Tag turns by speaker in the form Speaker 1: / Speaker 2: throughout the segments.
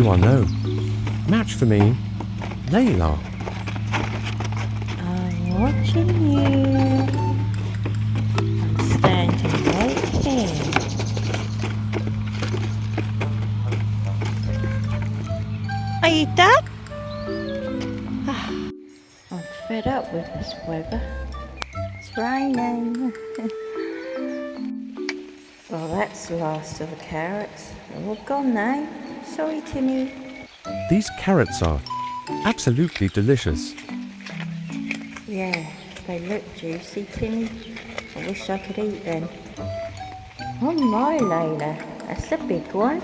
Speaker 1: You are no match for me, Layla.
Speaker 2: I'm watching you. I'm standing right here. Are you done? I'm fed up with this weather. It's raining. Well, that's the last of the carrots. They're all gone now. Sorry, Timmy.
Speaker 1: These carrots are absolutely delicious.
Speaker 2: Yeah, they look juicy, Timmy. I wish I could eat them. Oh my, Layla, that's a big one.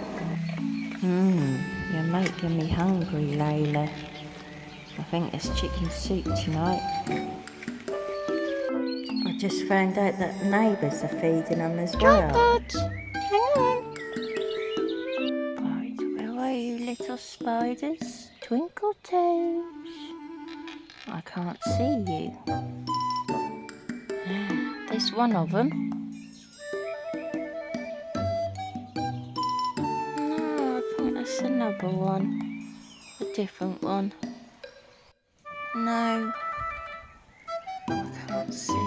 Speaker 2: You're making me hungry, Layla. I think it's chicken soup tonight. I just found out that neighbours are feeding them as well. Tripod! Hang on. Right, where are you, little spiders? Twinkle toes. I can't see you. There's one of them. No, I think that's another one. A different one. No, I can't see